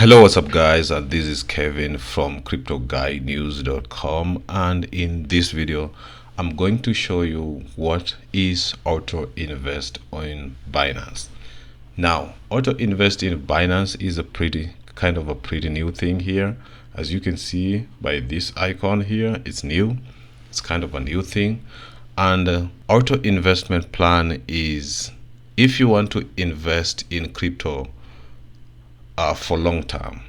Hello, what's up guys? This is Kevin from cryptoguynews.com, and in this video I'm going to show you what is auto invest on Binance. Now, auto invest in Binance is a pretty new thing here. As you can see by this icon here, it's new. It's kind of a new thing. And auto investment plan is if you want to invest in crypto for long term,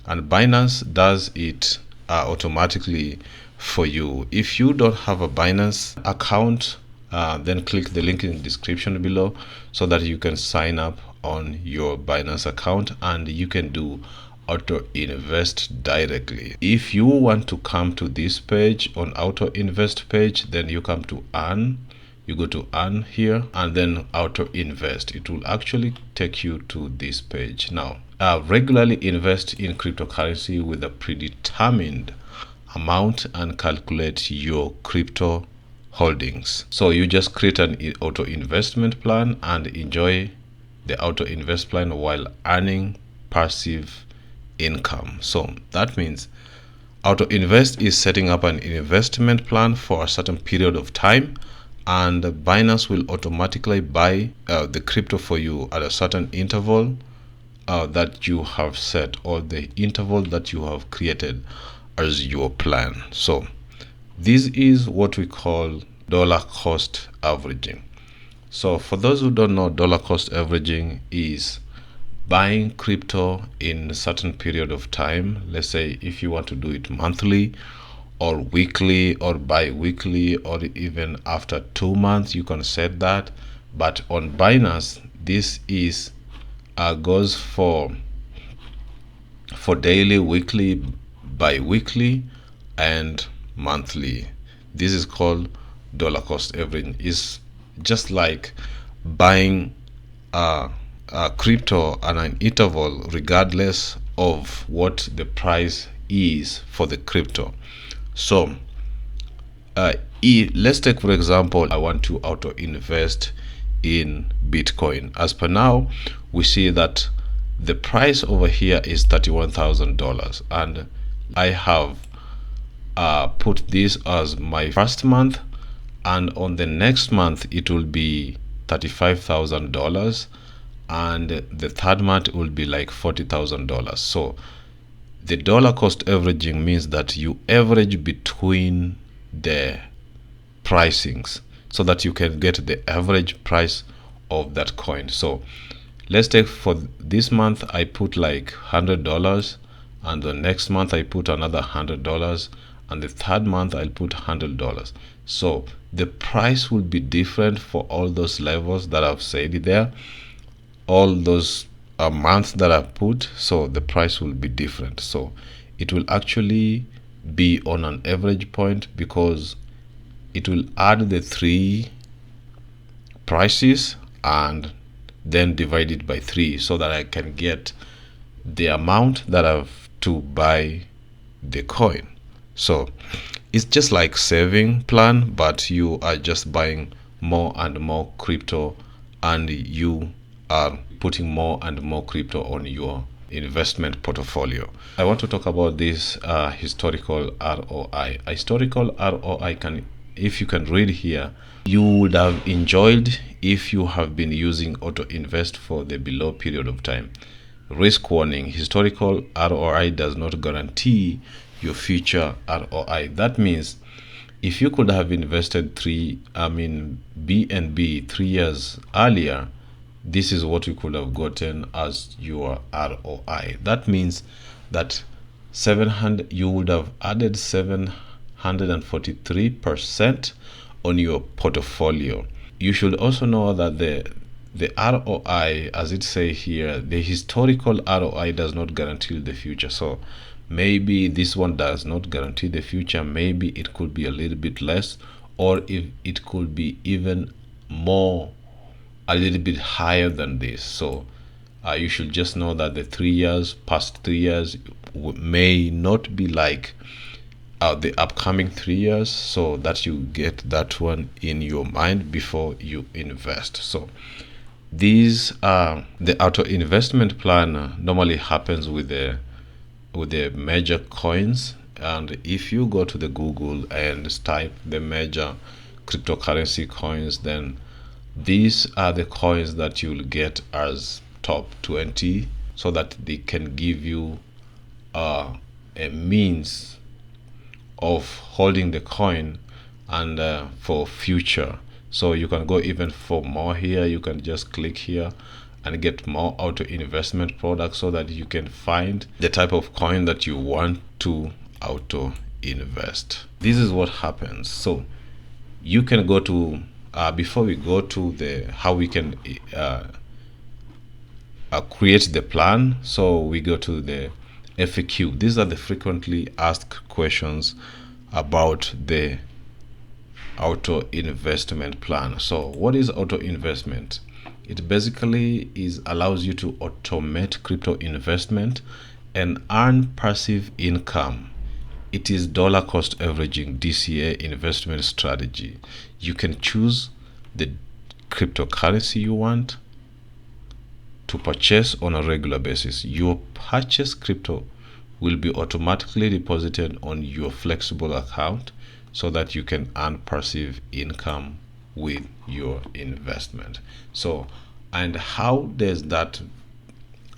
and Binance does it automatically for you. If you don't have a Binance account, then click the link in the description below so that you can sign up on your Binance account and you can do auto invest directly. If you want to come to this page on auto invest page, then you come to earn. You go to earn here and then auto invest. It will actually take you to this page. Now, regularly invest in cryptocurrency with a predetermined amount and calculate your crypto holdings. So you just create an auto investment plan and enjoy the auto invest plan while earning passive income. So that means auto invest is setting up an investment plan for a certain period of time, and Binance will automatically buy the crypto for you at a certain interval that you have set, or the interval that you have created as your plan. So this is what we call dollar cost averaging. So for those who don't know, dollar cost averaging is buying crypto in a certain period of time. Let's say if you want to do it monthly or weekly or bi-weekly, or even after 2 months, you can set that. But on Binance, this is goes for daily, weekly, bi-weekly, and monthly. This is called dollar cost averaging. It's just like buying crypto at an interval regardless of what the price is for the crypto. So let's take, for example, I want to auto invest in Bitcoin. As per now, we see that the price over here is $31,000, and I have put this as my first month, and on the next month it will be $35,000, and the third month will be like $40,000. So the dollar cost averaging means that you average between the pricings so that you can get the average price of that coin. So let's take for this month I put like $100, and the next month I put another $100, and the third month I'll put $100. So the price will be different for all those levels that I've said there, all those months that I put. So the price will be different. So it will actually be on an average point, because it will add the three prices and then divide it by 3 so that I can get the amount that I have to buy the coin. So it's just like saving plan, but you are just buying more and more crypto, and you are putting more and more crypto on your investment portfolio. I want to talk about this historical ROI. A historical ROI if you can read here, you would have enjoyed if you have been using auto invest for the below period of time. Risk warning: historical ROI does not guarantee your future ROI. That means if you could have invested BNB 3 years earlier, this is what you could have gotten as your ROI. That means that you would have added 743% on your portfolio. You should also know that the ROI, as it says here, the historical ROI does not guarantee the future. So maybe this one does not guarantee the future. Maybe it could be a little bit less, or if it could be even more, a little bit higher than this. So you should just know that the past 3 years may not be like the upcoming 3 years, so that you get that one in your mind before you invest. So These the auto investment plan normally happens with the major coins. And if you go to the Google and type the major cryptocurrency coins, then these are the coins that you'll get as top 20, so that they can give you a means of holding the coin and for future. So you can go even for more here. You can just click here and get more auto investment products, so that you can find the type of coin that you want to auto invest. This is what happens. So you can go to before we go to the how we can create the plan, so we go to the FAQ. These are the frequently asked questions about the auto investment plan. So what is auto investment? It basically allows you to automate crypto investment and earn passive income. It is dollar cost averaging DCA investment strategy. You can choose the cryptocurrency you want to purchase on a regular basis. Your purchased crypto will be automatically deposited on your flexible account, so that you can earn passive income with your investment. So, and how does that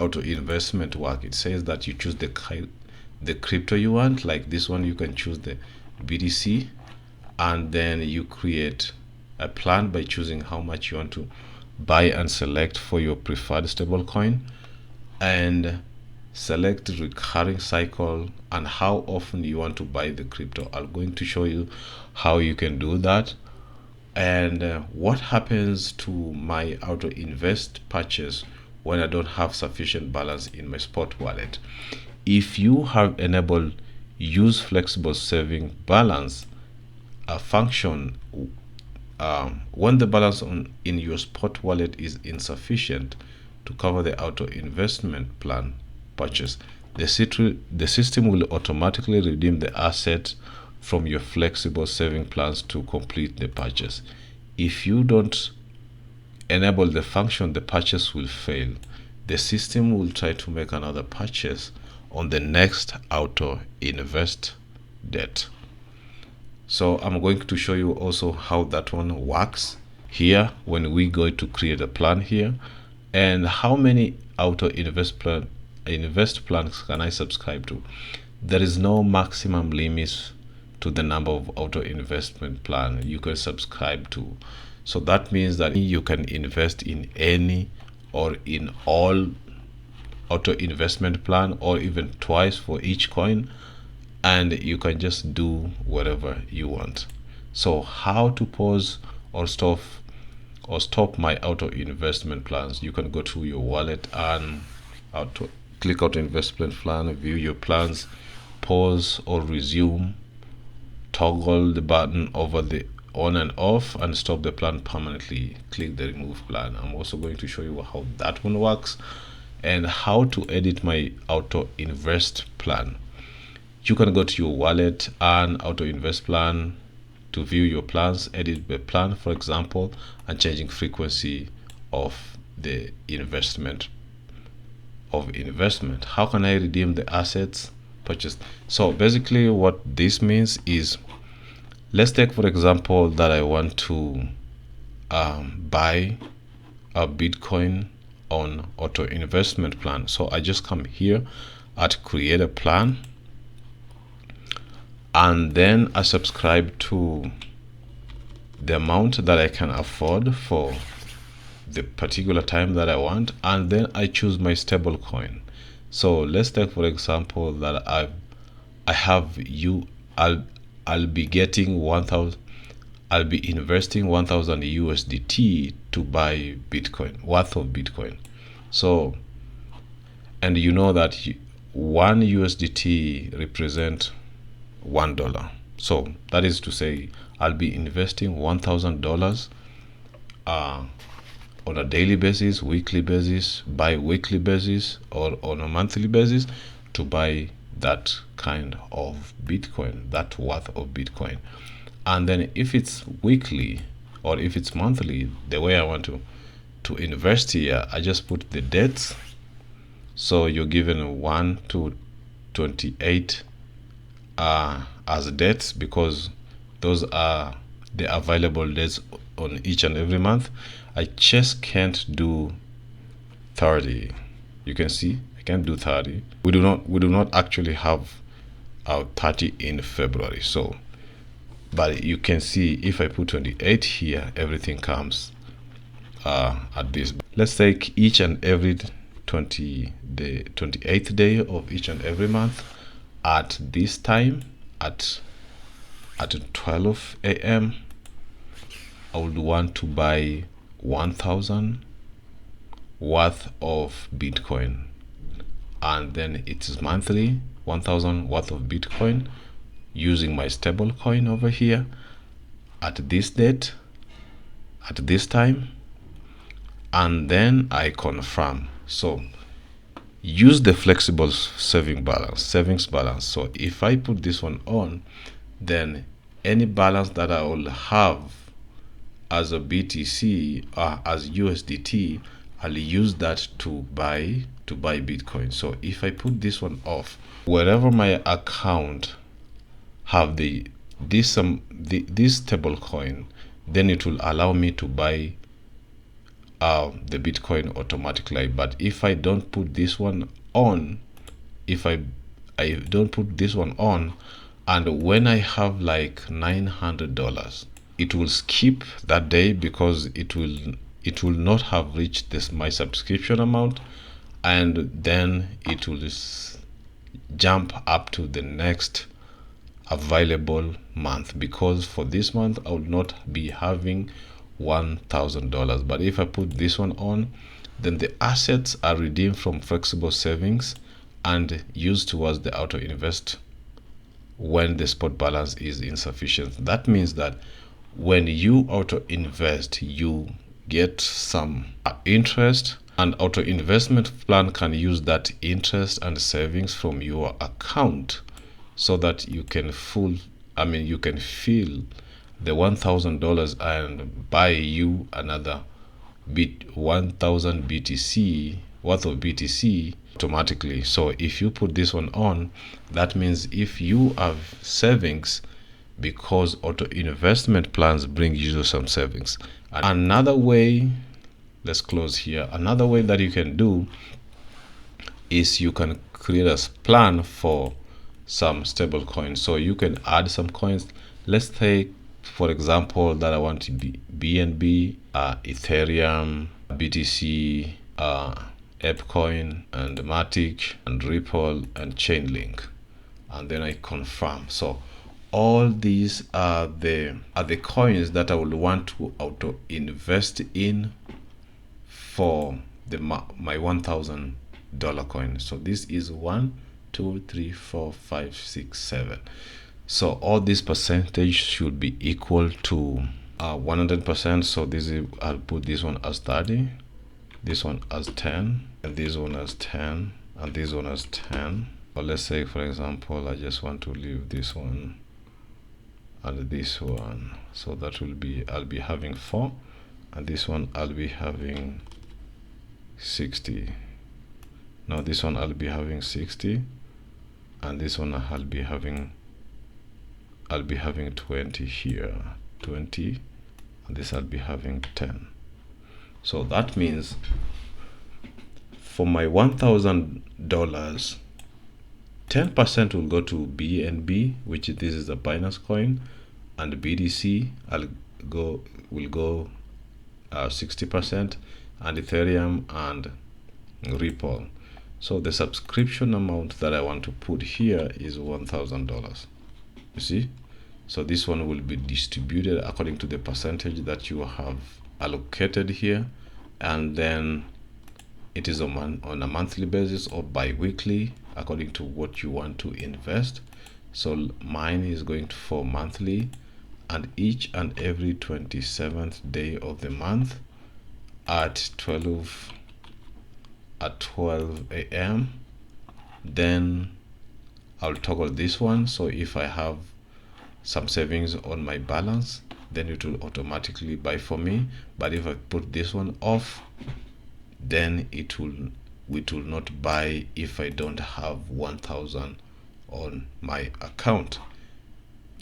auto investment work? It says that you choose the crypto you want. Like this one, you can choose the BTC, and then you create a plan by choosing how much you want to buy and select for your preferred stablecoin, and select recurring cycle and how often you want to buy the crypto. I'm going to show you how you can do that, and what happens to my auto invest purchase when I don't have sufficient balance in my spot wallet. If you have enabled use flexible saving balance a function, when the balance in your spot wallet is insufficient to cover the auto investment plan purchase, the system will automatically redeem the asset from your flexible saving plans to complete the purchase. If you don't enable the function, the purchase will fail. The system will try to make another purchase on the next auto invest date. So I'm going to show you also how that one works here when we go to create a plan here, and how many auto invest plans can I subscribe to. There is no maximum limit to the number of auto investment plan you can subscribe to. So that means that you can invest in any or in all auto investment plan, or even twice for each coin, and you can just do whatever you want. So how to pause or stop my auto investment plans? You can go to your wallet and click auto investment plan, view your plans, pause or resume, toggle the button over the on and off, and stop the plan permanently. Click the remove plan. I'm also going to show you how that one works and how to edit my auto invest plan. You can go to your wallet and auto invest plan to view your plans, edit the plan, for example, and changing frequency of the investment. How can I redeem the assets purchased? So basically what this means is, let's take for example that I want to buy a Bitcoin on auto investment plan. So I just come here at create a plan, and then I subscribe to the amount that I can afford for the particular time that I want, and then I choose my stable coin. So let's take for example that I'll be getting 1,000. I'll be investing 1,000 USDT to buy Bitcoin, worth of Bitcoin. So, and you know that one USDT represent $1. So that is to say, I'll be investing $1,000 on a daily basis, weekly basis, bi-weekly basis, or on a monthly basis to buy that kind of Bitcoin, that worth of Bitcoin. And then if it's weekly or if it's monthly, the way I want to to invest here, I just put the dates. So you're given 1 to 28 as dates, because those are the available dates on each and every month. I just can't do 30. You can see I can't do 30. We do not actually have our 30 in February. So but you can see if I put 28 here, everything comes at this. Let's take each and every the 28th day of each and every month at this time, at 12 a.m. I would want to buy 1,000 worth of Bitcoin, and then it is monthly 1,000 worth of Bitcoin using my stable coin over here at this date, at this time, and then I confirm. So use the flexible savings balance. So if I put this one on, then any balance that I will have as a BTC or as USDT, I'll use that to buy Bitcoin. So if I put this one off, wherever my account have this stable coin, then it will allow me to buy the Bitcoin automatically. But if I don't put this one on, if I don't put this one on, and when I have like $900, it will skip that day, because it will not have reached my subscription amount, and then it will jump up to the next available month, because for this month I will not be having $1,000. But if I put this one on, then the assets are redeemed from flexible savings and used towards the auto invest when the spot balance is insufficient. That means that when you auto invest, you get some interest, and auto investment plan can use that interest and savings from your account, so that you can fill the $1,000 and buy you another 1,000 BTC worth of BTC automatically. So if you put this one on, that means if you have savings, because auto investment plans bring you some savings. Another way, let's close here. Another way that you can do is you can create a plan for some stable coins. So you can add some coins. Let's take, for example, that I want to be BNB, Ethereum, BTC, ApeCoin, and Matic, and Ripple, and Chainlink, and then I confirm. So all these are the coins that I would want to auto invest in for my $1,000 coin. So this is 1, 2, 3, 4, 5, 6, 7. So all this percentage should be equal to 100%. So this is, I'll put this one as 30, this one as 10, and this one as 10, and this one as 10. But let's say, for example, I just want to leave this one and this one. So that will be, I'll be having 4, and this one I'll be having 60. Now this one I'll be having 60, and this one I'll be having 20 here, 20, and this I'll be having 10. So that means for my $1,000, 10% will go to BNB, which this is a Binance coin, and BTC will go 60%, and Ethereum and Ripple. So the subscription amount that I want to put here is $1,000. You see? So this one will be distributed according to the percentage that you have allocated here, and then it is on a monthly basis or bi-weekly according to what you want to invest. So mine is going to for monthly, and each and every 27th day of the month at 12 a.m. then I'll toggle this one. So if I have some savings on my balance, then it will automatically buy for me. But if I put this one off, then it will not buy if I don't have 1000 on my account.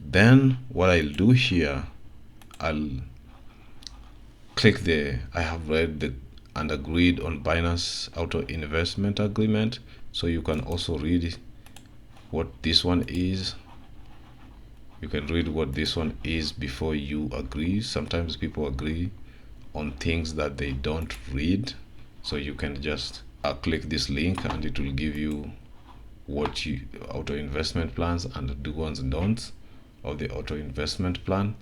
Then what I'll do here, I'll click the I have read the and agreed on Binance Auto Investment Agreement, so you can also read what this one is. You can read what this one is before you agree. Sometimes people agree on things that they don't read, so you can just click this link and it will give you what you auto investment plans and the do's and don'ts of the auto investment plan,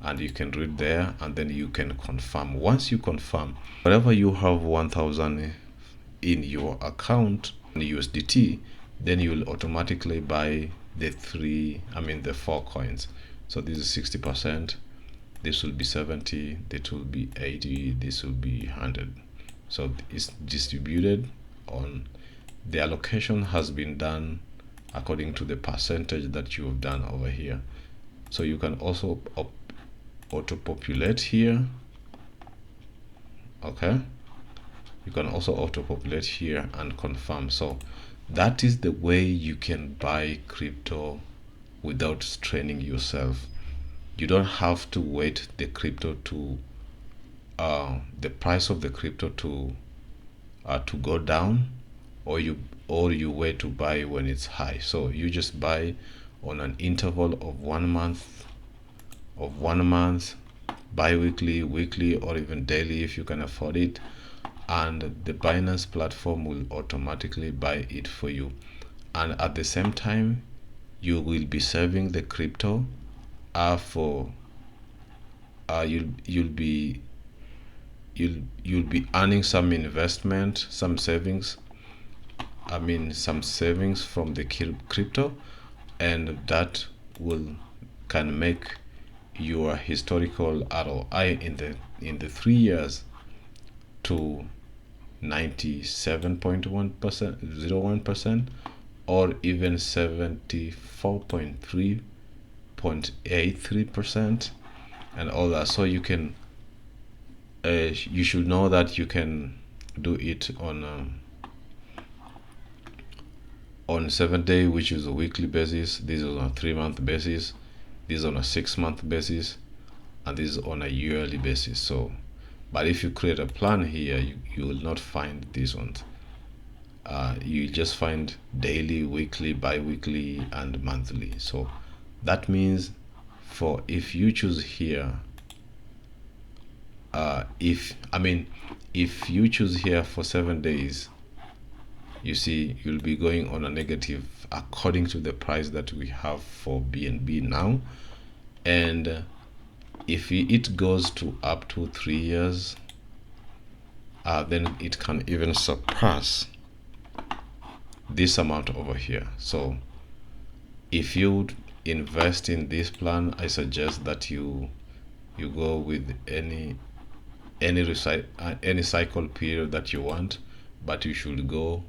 and you can read there, and then you can confirm. Once you confirm, wherever you have 1000 in your account in USDT, then you will automatically buy the the 4 coins. So this is 60%, this will be 70, this will be 80, this will be 100. So it's distributed on, the allocation has been done according to the percentage that you have done over here. So you can also auto populate here. Okay, you can also auto populate here and confirm. So that is the way you can buy crypto without straining yourself. You don't have to wait the crypto to the price of the crypto to go down, or you wait to buy when it's high. So you just buy on an interval of 1 month, bi-weekly, weekly, or even daily if you can afford it, and the Binance platform will automatically buy it for you. And at the same time, you will be saving the crypto for you'll be earning some investment, some savings, some savings from the crypto, and that can make your historical ROI in the 3 years to 97.01%, or even 74.3.83%, and all that. So you can you should know that you can do it on 7-day, which is a weekly basis. This is on a 3-month basis, this is on a 6-month basis, and this is on a yearly basis. So but if you create a plan here, you will not find these ones. You just find daily, weekly, bi-weekly, and monthly. So that means if you choose here, if you choose here for 7 days, you see you'll be going on a negative according to the price that we have for BNB now. And if it goes to up to 3 years, then it can even surpass this amount over here. So if you invest in this plan, I suggest that you go with any cycle period that you want, but you should go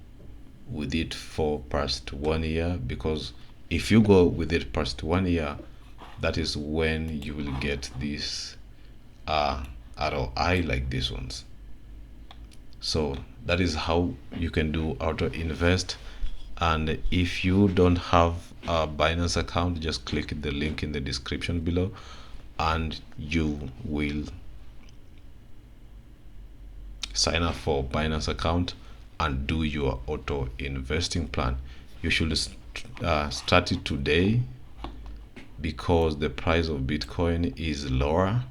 with it for past 1 year, because if you go with it past 1 year, that is when you will get this ROI like these ones. So that is how you can do auto invest. And if you don't have a Binance account, just click the link in the description below and you will sign up for Binance account and do your auto investing plan. You should start it today, because the price of Bitcoin is lower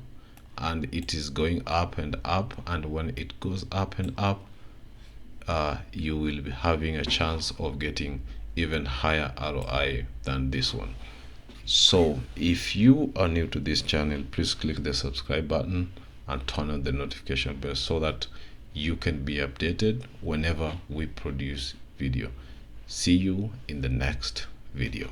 and it is going up and up, and when it goes up and up, you will be having a chance of getting even higher ROI than this one. So if you are new to this channel, please click the subscribe button and turn on the notification bell so that you can be updated whenever we produce video. See you in the next video.